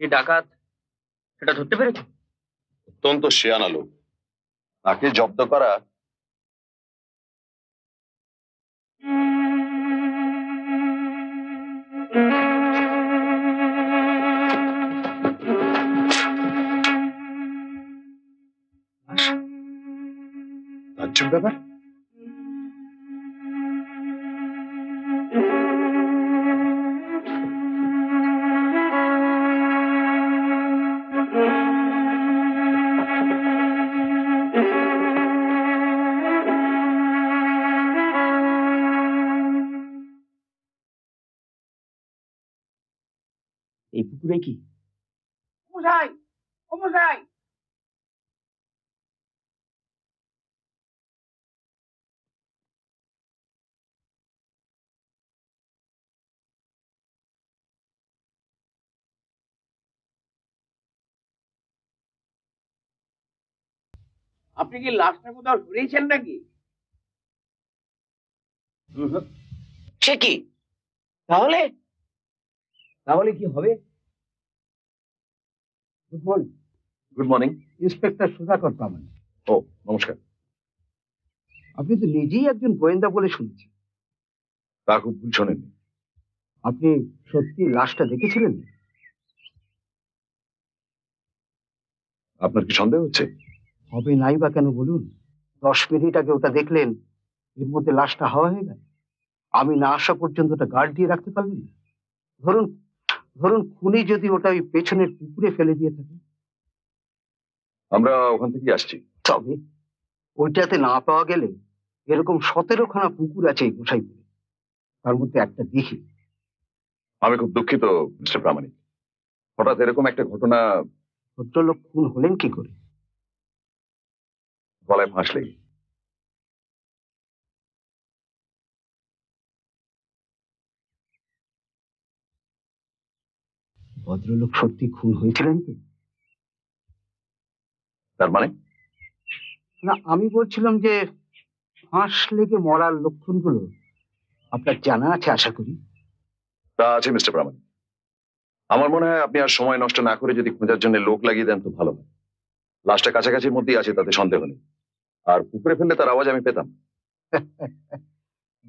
এই ডাকাত সেটা ধরতে পেরেছো? অত্যন্ত শেয়ানা লোক, তাকে জব্দ করা তাজ্জব ব্যাপার। এই পুকুরে কি? মশাই, ও মশাই, আপনি কি লাশটা কোথাও সরিয়েছেন নাকি? সে কি? তাহলে তাহলে কি হবে? Good morning. Good morning. Inspector Sudhakar Pramanik. ও নমস্কার। আপনি তো নিজেই একজন গোয়েন্দা বলে শুনেছি। তা খুব ভুল শোনেননি। আপনি সত্যি লাশটা দেখেছিলেন? আপনার কি সন্দেহ হচ্ছে? হবে নাই বা কেন বলুন? 10 মিনিট আগে ওটা দেখলেন, এর মধ্যে লাশটা হাওয়া হয়ে গেল। আমি না আসা পর্যন্ত ওটা গার্ড দিয়ে রাখতে পারলেন না। ধরুন ধরুন খুনি যদি ওটা ওই পেছনের পুকুরে ফেলে দিয়ে থাকে, আমরা ওখান থেকে আসছি। তবে ওইটাতে না পাওয়া গেলে এরকম 17খানা পুকুর আছে এই গোসাইপুরে, তার মধ্যে একটা দেখি। আমি খুব দুঃখিত মিস্টার প্রামাণিক, হঠাৎ এরকম একটা ঘটনা। ভদ্রলোক খুন হলেন কি করে? গলায় ফাঁস লেগে। ভদ্রলোক সত্যি খুন হয়েছিলেন তো? তার মানে? না, আমি বলছিলাম যে ফাঁস লেগে মরার লক্ষণগুলো আপনার জানা আছে আশা করি। তা আছে মিস্টার প্রামাণিক। আমার মনে হয় আপনি আর সময় নষ্ট না করে যদি খোঁজার জন্য লোক লাগিয়ে দেন তো ভালো হয়। লাশটা কাছাকাছির মধ্যেই আছে, তাতে সন্দেহ নেই। আর পুকুরে ফেললে তার আওয়াজ আমি পেতাম।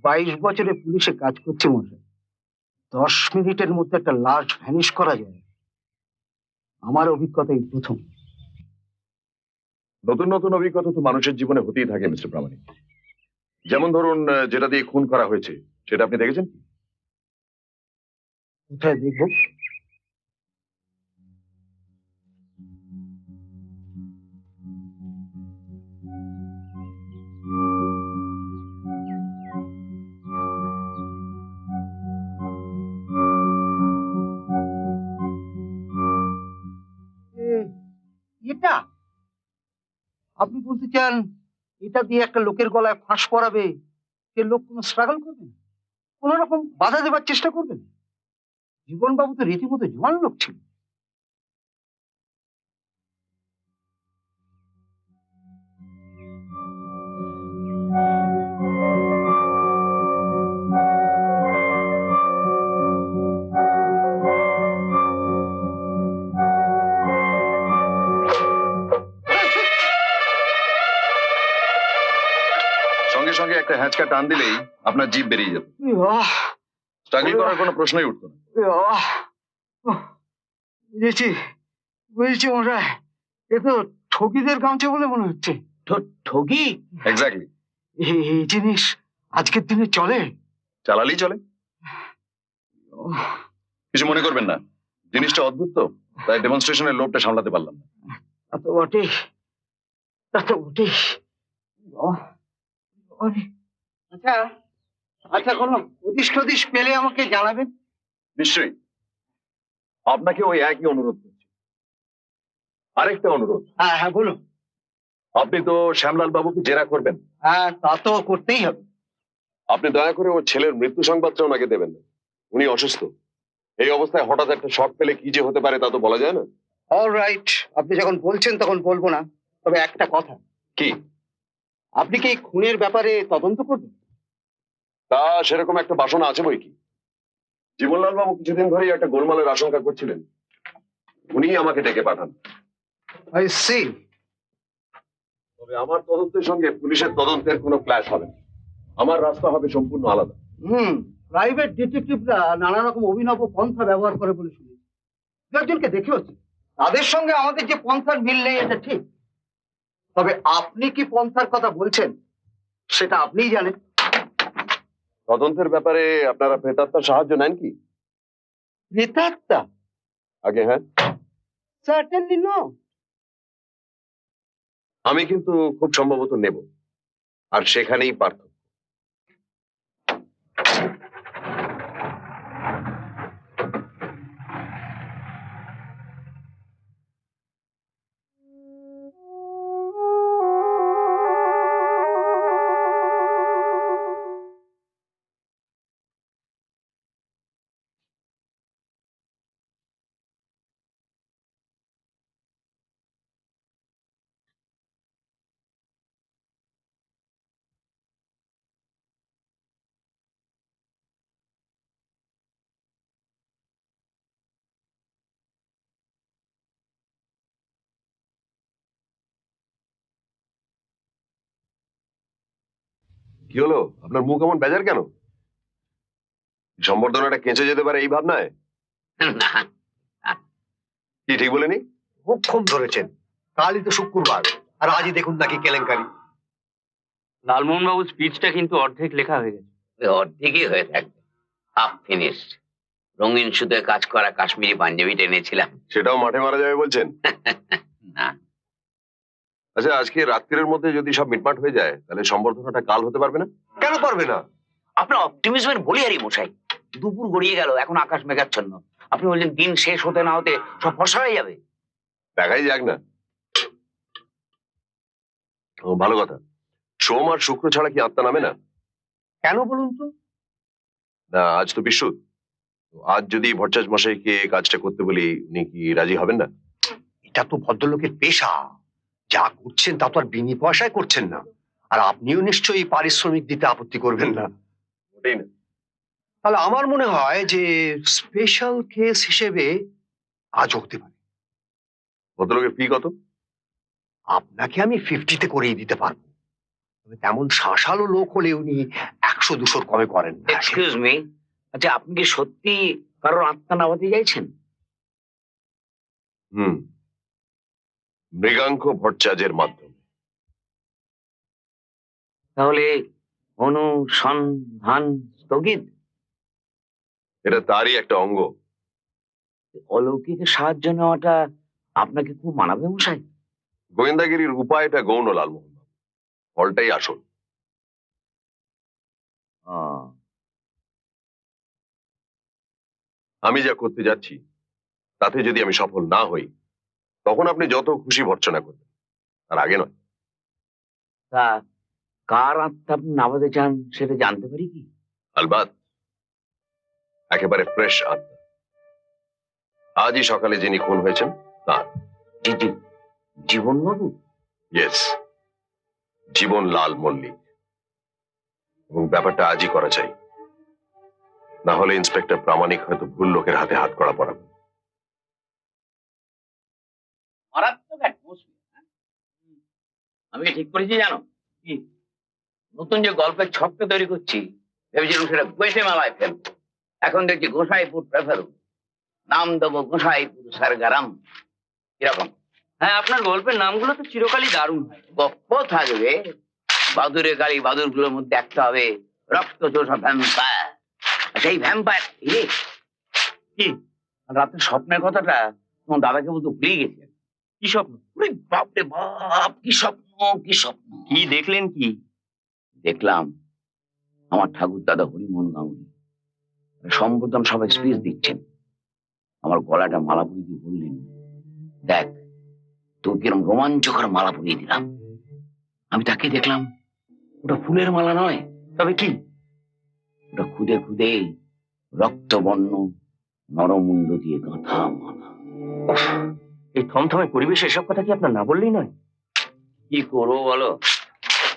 22 বছরে পুলিশে কাজ করছি মশাই, 10 মিনিটের মধ্যে একটা লাশ ভ্যানিশ করা যায় আমার অভিজ্ঞতা এই প্রথম। নতুন নতুন অভিজ্ঞতা তো মানুষের জীবনে হতেই থাকে মিস্টার প্রামাণিক। যেমন ধরুন, যেটা দিয়ে খুন করা হয়েছে সেটা আপনি দেখেছেন? কোথায় দেখবো? এটা আপনি বলতে চান এটা দিয়ে একটা লোকের গলায় ফাঁস পড়াবে, সে লোক কোনো স্ট্রাগল করবে না, কোন রকম বাধা দেবার চেষ্টা করবে না? জীবনবাবু তো রীতিমতো জোয়ান লোক ছিল। সঙ্গে সঙ্গে একটা হ্যাঁচকা টান দিলেই আপনার জিভ বেরিয়ে যেত। আহ, স্ট্রাগল করার কোনো প্রশ্নই উঠতো না। আহ, উহ, বুঝেছি বুঝেছি মশাই, এ তো ঠকিদের গামছা বলে মনে হচ্ছে। ঠগি? এক্স্যাক্টলি। এই জিনিস আজকের দিনে চলে? চালালেই চলে। উহ, কিছু মনে করবেন না, জিনিসটা অদ্ভুত তো, তাই ডেমনস্ট্রেশনের লোভটা সামলাতে পারলাম না। তা তো বটেই, তা তো বটেই। আহ, আচ্ছা আচ্ছা, কোনো হদিশ টদিশ পেলে আমাকে জানাবেন। নিশ্চয়ই। আপনাকে ওই একই অনুরোধ করছি। আরেকটা অনুরোধ, হ্যাঁ হ্যাঁ বলুন। আপনি তো শ্যামলাল বাবুকে জেরা করবেন। হ্যাঁ, তা তো করতেই হবে। আপনি দয়া করে ওর ছেলের মৃত্যু সংবাদটা ওনাকে দেবেন না। উনি অসুস্থ। এই অবস্থায় হঠাৎ একটা শক পেলে কি যে হতে পারে তা তো বলা যায় না। অলরাইট, আপনি যখন বলছেন তখন বলবো না, তবে একটা কথা। কি? আপনি কি এই খুনের ব্যাপারে তদন্ত করবেন? তা সেরকম একটা বাসনা আছে বই কি। জীবনলাল বাবু কিছুদিন ধরেই একটা গোলমালের আশঙ্কা করছিলেন। উনি আমাকে ডেকে পাঠান। I C. তবে আমার তদন্তের সঙ্গে পুলিশের তদন্তের কোনো ক্ল্যাশ হবে না। আমার রাস্তা হবে সম্পূর্ণ আলাদা। প্রাইভেট ডিটেকটিভরা নানা রকম অভিনব পন্থা ব্যবহার করে বলে শুনি। দু একজনকে দেখেওছি, তাদের সঙ্গে আমাদের যে পন্থার মিল নেই এটা ঠিক। তবে আপনি কি পন্থার কথা বলছেন সেটা আপনিই জানেন। তদন্তের ব্যাপারে আপনারা প্রেতাত্মার সাহায্য নেন কি? প্রেতাত্মা? আগে হ্যাঁ, সার্টেনলি নো। আমি কিন্তু খুব সম্ভবত নেব, আর সেখানেই পার্থক্য। কি হলো, আপনার মুখ এমন বেজার কেন? সম্বর্ধনাটা কেঁচে যেতে পারে এই ভাবনায়? কি ঠিক বলেনি? খুব খুব ধরেছেন। কালই তো শুক্রবার, আর আজই দেখুন নাকি কেলেঙ্কারি। লালমোহন বাবুর স্পিচটা কিন্তু অর্ধেক লেখা হয়ে গেছে। অর্ধেকই হয়ে থাকবে, হাফ ফিনিশড। রঙিন সুতোয় কাজ করা কাশ্মীরি পাঞ্জাবি টেনেছিলাম। সেটাও মাঠে মারা যাবে বলছেন? না, আচ্ছা, আজকে রাত্রির মধ্যে যদি সব মিটমাট হয়ে যায় তাহলে সম্বর্ধনাটা কাল হতে পারবে না? কেন পারবে না? আপনার অপটিমিজমের বলি হারি মশাই। দুপুর গড়িয়ে গেল, এখন আকাশ মেঘাচ্ছন্ন। আপনি বলছেন দিন শেষ হতে না হতে সব ফসা হয়ে যাবে। দেখাই যাক না। ও ভালো কথা। সোম আর শুক্র ছাড়া কি আত্মা নামে না? কেন বলুন তো? না, আজ তো বিশুদ্ধ। আজ যদি ভট্টাচ মশাইকে কাজটা করতে বলি, উনি কি রাজি হবেন না? এটা তো ভদ্রলোকের পেশা। যা করছেন তা তো আর বিনি পয়সায় করছেন না। আর আপনিও নিশ্চয়ই পারিশ্রমিক দিতে আপত্তি করবেন না। ওটাই না। তাহলে আমার মনে হয় যে স্পেশাল কেস হিসেবে আজ হতে পারে। ভদ্রলোকের ফি কত? আপনাকে আমি 50-তে করেই দিতে পারবো। তবে তেমন শাঁসালো লোক হলে উনি 100-200 কমে করেন না। এক্সকিউজ মি, আচ্ছা আপনি কি সত্যি কারোর আত্মা নামাতে চাইছেন? হুম, মৃগাঙ্ক ভট্টাচার্যের মাধ্যমে। তাহলে অনুসন্ধান স্থগিত? এটা তারই একটা অঙ্গ। অলৌকিকের সাহায্য নেওয়াটা আপনাকে খুব মানাবে মশাই। গোয়েন্দাগিরির উপায়টা গৌণ, লালমোহন বাবু, ফলটাই আসল। আমি যা করতে যাচ্ছি তাতে যদি আমি সফল না হই, তখন আপনি যত খুশি ভর্ৎসনা করবেন, তার আগে নয়। তা কার আত্মা আপনি নামাতে চান সেটা জানতে পারি কি? আলবাত, একেবারে ফ্রেশ আত্মা। আজই সকালে যিনি খুন হয়েছেন তার। জি জি, জীবনবাবু? ইয়েস, জীবন লাল মল্লিক। এবং ব্যাপারটা আজই করা চাই, না হলে ইন্সপেক্টর প্রামাণিক হয়তো ভুল লোকের হাতে হাত করা পড়াবে। মারাত্মক atmosphere, আমি ঠিক করেছি জানো কি? নতুন যে গল্পের ছকটা তৈরি করছি, ভেবেছিলাম সেটা গোয়েটেমালায় ফেলব। এখন দেখছি গোসাইপুর প্রেফার, নাম দেবো গোসাইপুর সারগারাম। কিরকম? হ্যাঁ, আপনার গল্পের নামগুলো তো চিরকালই দারুণ হয়। গপ্প থাকবে, বাদুরে গালি বাদুর গুলোর মধ্যে একটা হবে রক্ত চোষা ভ্যাম্পায়ার। সেই ভ্যাম্পায়ার কি রাতে স্বপ্নের কথাটা তোমার দাদাকে বলতে ভুলে গেছে। কি স্বপ্ন? ওরে বাপ রে বাপ, কি স্বপ্ন কি স্বপ্ন! কি দেখলেন কি? দেখলাম আমার ঠাকুর দাদা হরিমোহন গাঙ্গুলি সম্বোধন সবাই স্পিচ দিচ্ছেন। আমার গলাটা মালা পরিয়ে দিয়ে বললেন, দেখ তোর কিরম রোমাঞ্চকর মালা পরিয়ে দিলাম। আমি তাকে দেখলাম, ওটা ফুলের মালা নয়, তবে কি? ওটা খুদে খুদে রক্তবর্ণ নরমুণ্ড দিয়ে গাঁথা মালা। এই থমথমে পরিবেশে এসব কথা কি আপনার না বললেই নয়? কি করবো বলো?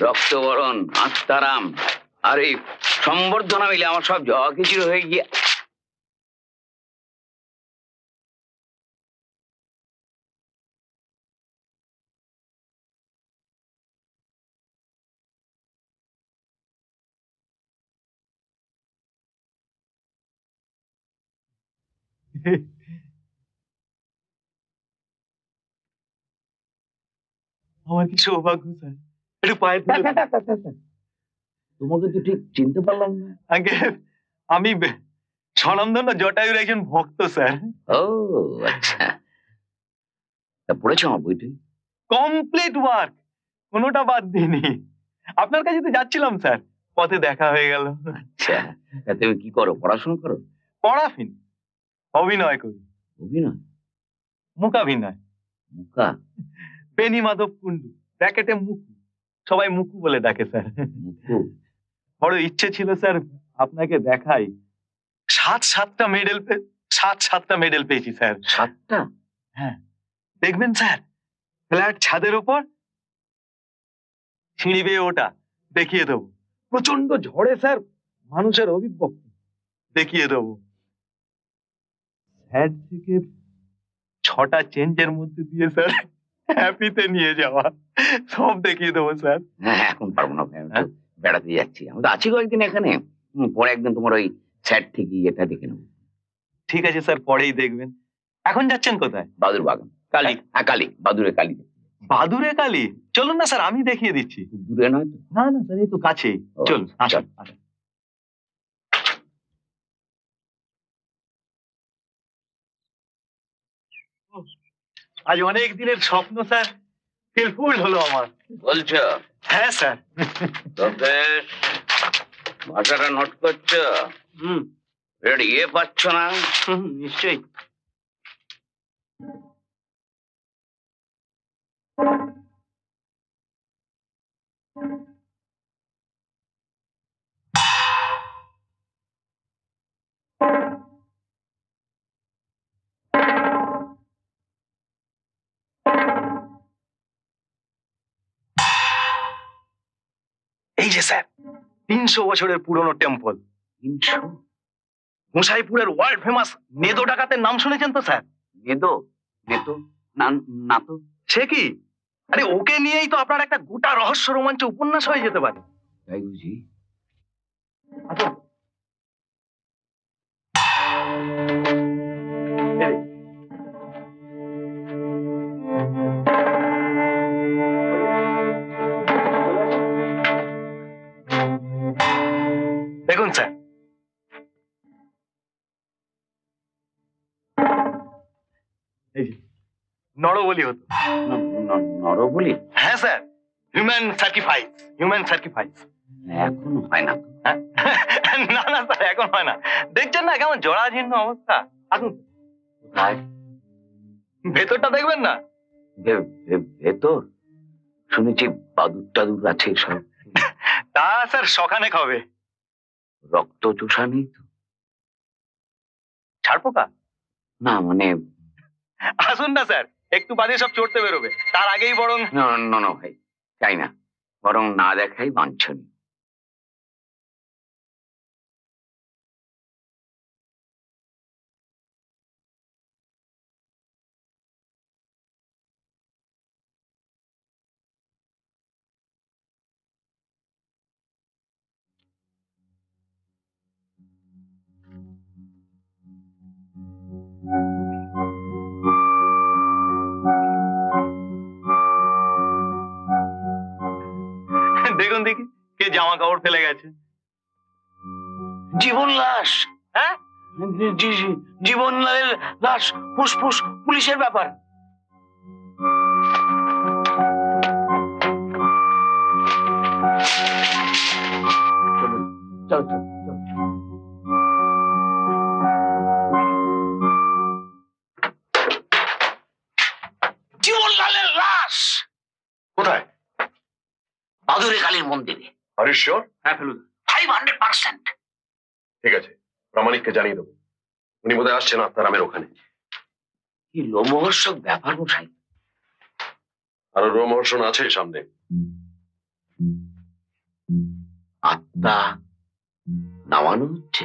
রক্তবরণ, আত্মারাম আর এই সম্বর্ধনা মিলে আমার সব জয়া খিচুড়ি হয়ে গিয়ে আমার কি সৌভাগ্য স্যার, একটু পায়ে তুলে দিন। তোমাকে তো ঠিক চিনতে পারলাম না। আগে আমি স্বনামধন্য জটায়ুর একজন ভক্ত স্যার। ও আচ্ছা, তা পড়েছো আমার বইটি? কমপ্লিট ওয়ার্ক, কোনোটা বাদ দিইনি। আপনার কাছে তো যাচ্ছিলাম স্যার, পথে দেখা হয়ে গেল। আচ্ছা, তা তুমি কি করো, পড়াশোনা করো? পড়াফিন, অভিনয় করি। অভিনয়? মুখাভিনয়। মুকা? বেনি মাধব কুন্ডু, ব্র্যাকেটে মুকু, সবাই মুকু বলে ডাকে স্যার। মুকু? বড় ইচ্ছে ছিল স্যার আপনাকে দেখাই। সাতটা মেডেল পেয়েছি স্যার। 7টা? হ্যাঁ, দেখবেন স্যার, ফ্ল্যাট ছাদের উপর সিঁড়ি বেয়ে ওটা দেখিয়ে দেবো। প্রচন্ড ঝড়ে স্যার মানুষের অভিব্যক্তি দেখিয়ে দেবো। স্যার থেকে 6টা চেঞ্জের মধ্যে দিয়ে স্যার হ্যাপিতে নিয়ে যাওয়া, সব দেখিয়ে দেবো স্যার। হ্যাঁ, এখন পারবো না ভাই, আমি তো বেড়াতে যাচ্ছি। আমি তো আছি কয়েকদিন এখানে। পরে একদিন তোমার ওই স্যার থেকে এটা দেখে নেবো। ঠিক আছে স্যার, পরেই দেখবেন। এখন যাচ্ছেন কোথায়? বাদুর বাগান। কালী? হ্যাঁ, কালী, বাদুরে কালী। বাদুরে কালী? চলুন না স্যার, আমি দেখিয়ে দিচ্ছি। খুব দূরে নয় তো? না না স্যার, এই তো কাছেই। ও, চলুন, আসুন চল। আসুন। আজ অনেক দিনের স্বপ্ন স্যার ফুলফিল হলো আমার। বলছো? হ্যাঁ স্যার। তবে ভাষাটা নোট করছো? হুম, এটা ইয়ে পাচ্ছ না? নিশ্চয়ই। এই যে স্যার 300 বছরের পুরনো টেম্পল। 300? গোসাইপুরের ওয়ার্ল্ড ফেমাস নেদো ডাকাতের নাম শুনেছেন তো স্যার? নেদো? নেতো? না, না তো। সে কি? আরে ওকে নিয়েই তো আপনার একটা গোটা রহস্য রোমাঞ্চ উপন্যাস হয়ে যেতে পারে। তাই বুঝি? আসুন। দেখুন স্যার, এই যে নরবলি হতো। নরবলি? হ্যাঁ স্যার, হিউম্যান স্যাক্রিফাইস। এখন হয় না তো। না না স্যার, এখন হয় না। দেখছেন না কেমন জরাজীর্ণ অবস্থা। আসুন, কোথায়? ভেতরটা দেখবেন না? ভেতর? শুনেছি বাদুর টাদুর আছে সব। তা স্যার সখানেক হবে। রক্ত চোষা নেই তো? ছাড়পোকা? না মানে, আসুন না স্যার, একটু বাদে সব চড়তে বেরোবে, তার আগেই বরং। না না না ভাই, চাই না, বরং না দেখাই বাঞ্ছনীয়। দেখুন দেখি কে জামা কাপড় ফেলে গেছে। জীবন লাশ? হ্যাঁ, জীবন লাশ, ফুসফুস পুলিশের ব্যাপার। চল চল চল। জীবনলালের লাশ কোথায়? বাদুরে কালীর মন্দিরে। Are you sure? হ্যাঁ ফেলুন। 500%। ঠিক আছে, প্রামাণিককে জানিয়ে দেবো। উনি বোধহয় আসছেন আত্মারামের ওখানে। কি লোমহর্ষক ব্যাপার মশাই। আরো রোমহর্ষণ আছে সামনে। আত্মা নামানো হচ্ছে।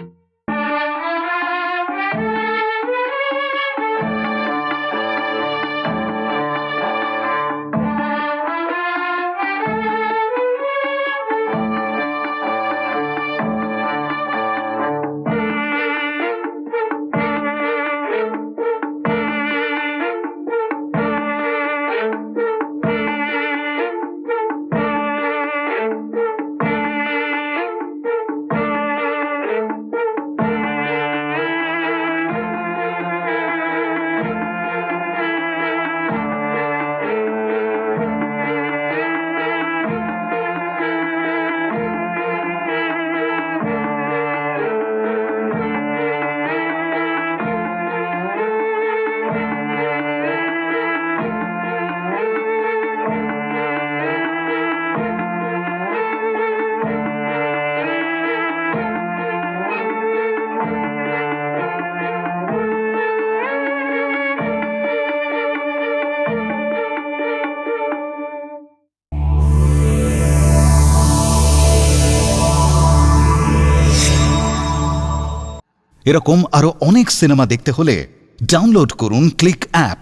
এরকম আরো অনেক সিনেমা দেখতে হলে ডাউনলোড করুন ক্লিক অ্যাপ।